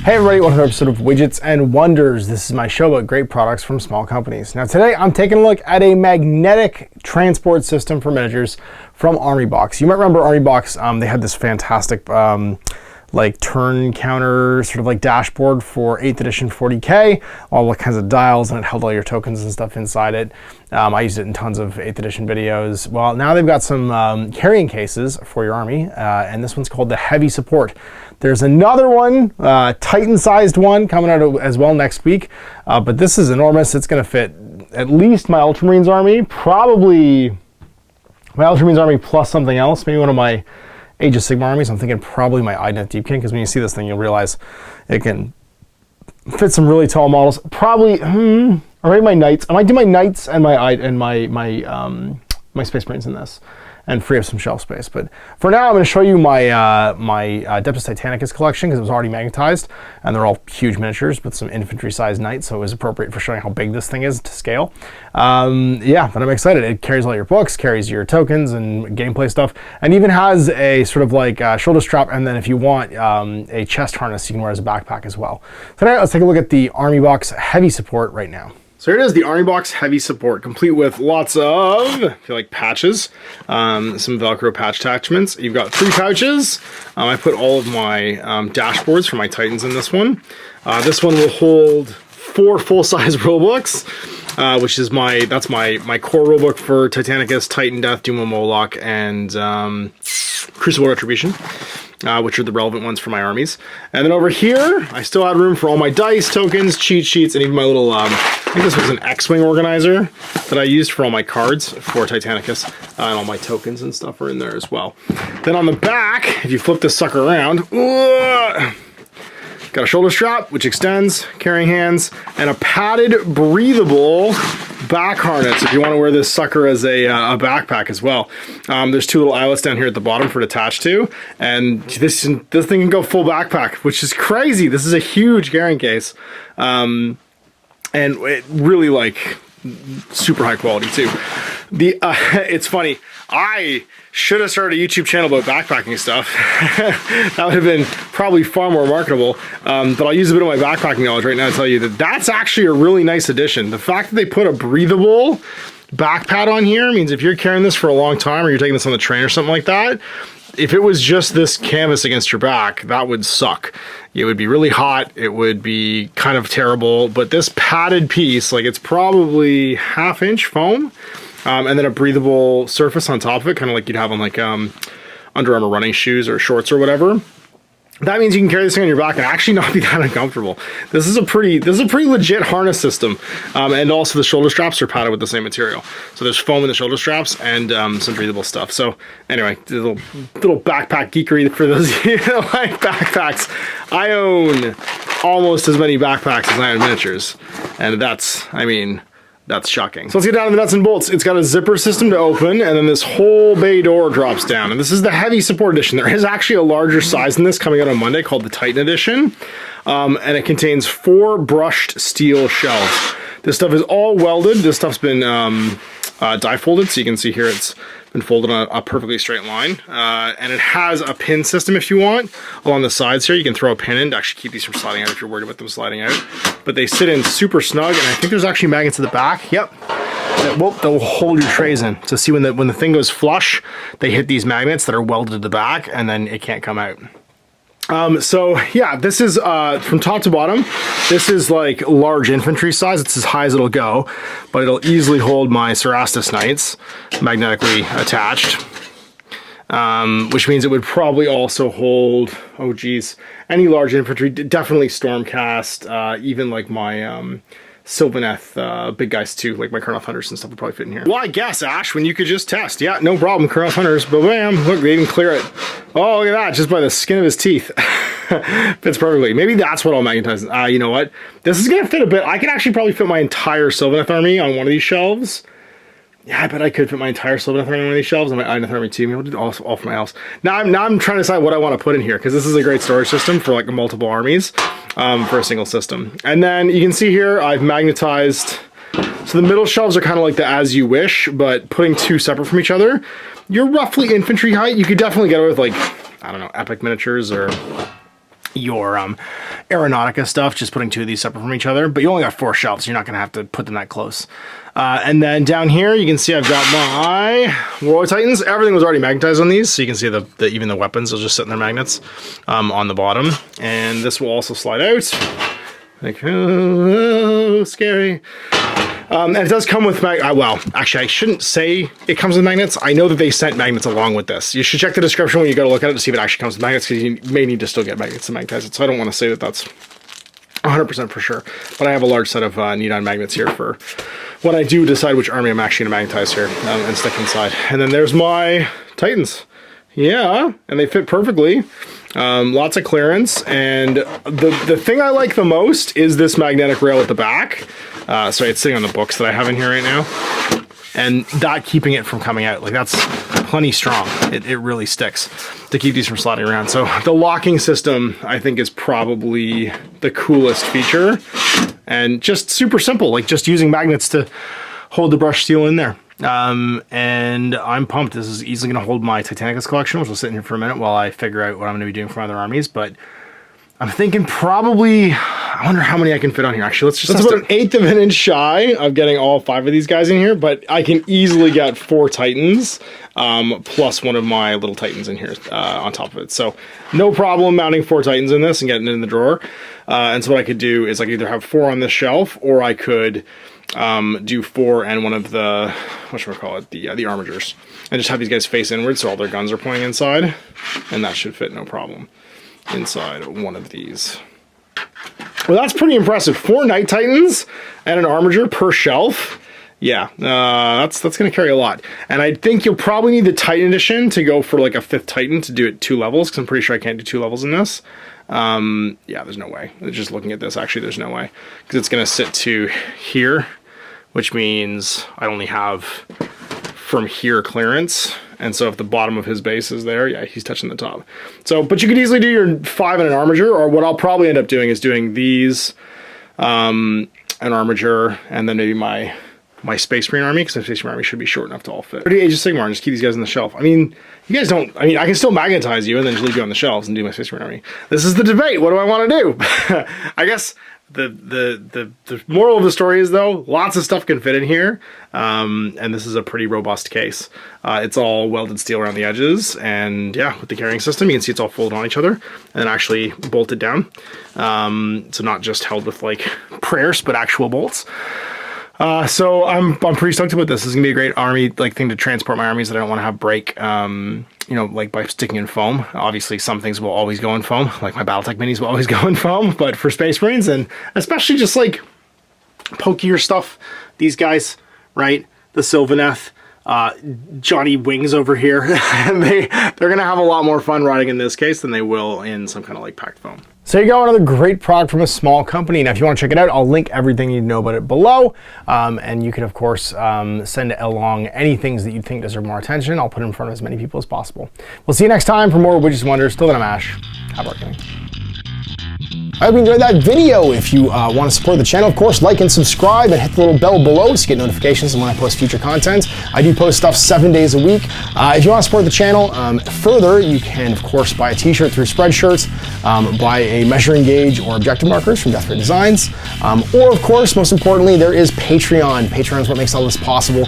Hey everybody, welcome to another episode of Widgets and Wonders. This is my show about great products from small companies. Now today I'm taking a look at a magnetic transport system for miniatures from ArmyBox. You might remember ArmyBox, they had this fantastic like turn counter sort of like dashboard for 8th edition 40K, all kinds of dials, and it held all your tokens and stuff inside it. I used it in tons of 8th edition videos. Well, now they've got some carrying cases for your army, and this one's called the Heavy Support. There's another one, Titan-sized one, coming out as well next week, but this is enormous. It's going to fit at least my Ultramarines army, probably my Ultramarines army plus something else, maybe one of my Age of Sigmar armies. I'm thinking probably my IDNet Deepkin, because when you see this thing, you'll realize it can fit some really tall models. Probably, or maybe my Knights. I might do my Knights and my Space Marines in this, and free up some shelf space. But for now, I'm going to show you my Adeptus Titanicus collection, because it was already magnetized, and they're all huge miniatures with some infantry-sized knights, so it was appropriate for showing how big this thing is to scale. Yeah, but I'm excited. It carries all your books, carries your tokens and gameplay stuff, and even has a sort of like shoulder strap, and then if you want a chest harness, you can wear as a backpack as well. So now let's take a look at the ArmyBox Heavy Support right now. So here it is, the ArmyBox Heavy Support, complete with lots of, if you like, patches, some Velcro patch attachments. You've got 3 pouches. I put all of my dashboards for my Titans in this one. This one will hold 4 full-size rulebooks, which is that's my core rulebook for Titanicus, Titan Death, Dumo Moloch, and Crucible Retribution. Which are the relevant ones for my armies. And then over here, I still had room for all my dice, tokens, cheat sheets, and even my little, I think this was an X-Wing organizer that I used for all my cards for Titanicus, and all my tokens and stuff are in there as well. Then on the back, if you flip this sucker around, got a shoulder strap, which extends, carrying hands, and a padded, breathable back harness if you want to wear this sucker as a backpack as well. There's 2 little eyelets down here at the bottom for it to attach to, and this thing can go full backpack, which is crazy. This is a huge carrying case, and it really, like, super high quality too. It's funny, I should have started a YouTube channel about backpacking stuff. That would have been probably far more marketable, but I'll use a bit of my backpacking knowledge right now to tell you that that's actually a really nice addition. The fact that they put a breathable back pad on here means if you're carrying this for a long time, or you're taking this on the train or something like that, if it was just this canvas against your back, that would suck. It would be really hot, it would be kind of terrible, but this padded piece, like, it's probably 1/2 inch foam, and then a breathable surface on top of it, kind of like you'd have on like Under Armour running shoes or shorts or whatever. That means you can carry this thing on your back and actually not be that uncomfortable. This is a pretty legit harness system, and also the shoulder straps are padded with the same material. So there's foam in the shoulder straps and some breathable stuff. So anyway, little backpack geekery for those of you that like backpacks. I own almost as many backpacks as I own miniatures, and that's shocking. So let's get down to the nuts and bolts. It's got a zipper system to open, and then this whole bay door drops down. And this is the Heavy Support Edition. There is actually a larger size than this coming out on Monday called the Titan Edition. And it contains 4 brushed steel shelves. This stuff is all welded. This stuff's been die folded, so you can see here it's been folded on a perfectly straight line. And it has a pin system if you want. Along the sides here, you can throw a pin in to actually keep these from sliding out if you're worried about them sliding out. But they sit in super snug, and I think there's actually magnets at the back. Yep. They'll hold your trays in. So see, when the thing goes flush, they hit these magnets that are welded to the back, and then it can't come out. So yeah, this is from top to bottom, this is like large infantry size. It's as high as it'll go, but it'll easily hold my Cerastus Knights magnetically attached, which means it would probably also hold, oh geez, any large infantry, definitely Stormcast, even like my Sylvaneth big guys too, like my Kurnoth Hunters and stuff would probably fit in here. Well, I guess, Ash, when you could just test. Yeah, no problem, Kurnoth Hunters, but bam, look, they even clear it. Oh, look at that, just by the skin of his teeth. Fits perfectly. Maybe that's what I'll magnetize. You know what? This is gonna fit a bit. I could actually probably fit my entire Sylvaneth army on one of these shelves. Yeah, I bet I could fit my entire Sylvaneth army on one of these shelves, and my Idoneth army too. Maybe I'll do all for my house. Now I'm trying to decide what I want to put in here, because this is a great storage system for like multiple armies, for a single system. And then you can see here I've magnetized. So the middle shelves are kind of like the as you wish, but putting 2 separate from each other, you're roughly infantry height. You could definitely get away with, like, I don't know, epic miniatures or your aeronautica stuff, just putting 2 of these separate from each other, but you only got 4 shelves, so you're not gonna have to put them that close. And then down here, you can see I've got my Warlord Titans. Everything was already magnetized on these, so you can see even the weapons will just sit in their magnets on the bottom. And this will also slide out. Like, oh, scary. And it does come with well, actually, I shouldn't say it comes with magnets. I know that they sent magnets along with this. You should check the description when you go to look at it to see if it actually comes with magnets, because you may need to still get magnets to magnetize it. So I don't want to say that that's 100% for sure. But I have a large set of neon magnets here for when I do decide which army I'm actually going to magnetize here and stick inside. And then there's my Titans. Yeah, and they fit perfectly. Lots of clearance, and the thing I like the most is this magnetic rail at the back. Sorry, it's sitting on the books that I have in here right now, and that keeping it from coming out. Like, that's plenty strong. It really sticks to keep these from sliding around. So the locking system, I think, is probably the coolest feature, and just super simple, like just using magnets to hold the brush steel in there. And I'm pumped. This is easily going to hold my Titanicus collection, which will sit in here for a minute while I figure out what I'm going to be doing for other armies. But I'm thinking probably, I wonder how many I can fit on here. Actually, that's about 1/8 of an inch shy of getting all 5 of these guys in here, but I can easily get 4 Titans, plus one of my little Titans in here on top of it. So no problem mounting 4 Titans in this and getting it in the drawer. And so what I could do is I could either have 4 on this shelf, or I could do 4 and one of the, whatchamacallit, the armigers, and just have these guys face inward so all their guns are pointing inside, and that should fit no problem inside one of these. Well, that's pretty impressive. 4 Knight Titans and an armiger per shelf. Yeah, that's going to carry a lot. And I think you'll probably need the Titan edition to go for like a 5th Titan to do it 2 levels, because I'm pretty sure I can't do 2 levels in this. Yeah, there's no way. Just looking at this, actually, there's no way, because it's going to sit to here, which means I only have from here clearance. And so if the bottom of his base is there, yeah, he's touching the top. So, but you could easily do your 5 and an armiger, or what I'll probably end up doing is doing these, an armiger, and then maybe my Space Marine army, because my Space Marine army should be short enough to all fit. 30 Age of Sigmar, and just keep these guys on the shelf. I mean, you guys don't, I mean, I can still magnetize you and then just leave you on the shelves and do my Space Marine army. This is the debate. What do I want to do? I guess the moral of the story is, though, lots of stuff can fit in here, and this is a pretty robust case. It's all welded steel around the edges, and yeah, with the carrying system, you can see it's all folded on each other and then actually bolted down. So not just held with like prayers, but actual bolts. So I'm pretty stoked about this. This is gonna be a great army thing to transport my armies that I don't want to have break. You know, like by sticking in foam. Obviously, some things will always go in foam, like my BattleTech minis will always go in foam. But for Space Marines, and especially just like pokier stuff, these guys, right? The Sylvaneth, Johnny Wings over here, and they're gonna have a lot more fun riding in this case than they will in some kind of like packed foam. So you got another great product from a small company. Now, if you want to check it out, I'll link everything you need to know about it below. And you can, of course, send along any things that you think deserve more attention. I'll put it in front of as many people as possible. We'll see you next time for more Widgets and Wonders. Till then, I'm Ash. Happy gaming. I hope you enjoyed that video. If you want to support the channel, of course, like and subscribe and hit the little bell below to get notifications when I post future content. I do post stuff 7 days a week. If you want to support the channel further, you can, of course, buy a t-shirt through Spreadshirts, buy a measuring gauge or objective markers from Death Ray Designs, or, of course, most importantly, there is Patreon. Patreon is what makes all this possible,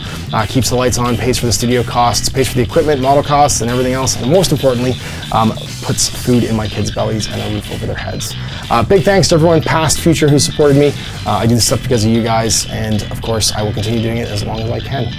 keeps the lights on, pays for the studio costs, pays for the equipment, model costs, and everything else, and most importantly, puts food in my kids' bellies and a roof over their heads. Big thanks to everyone, past, future, who supported me. I do this stuff because of you guys, and of course, I will continue doing it as long as I can.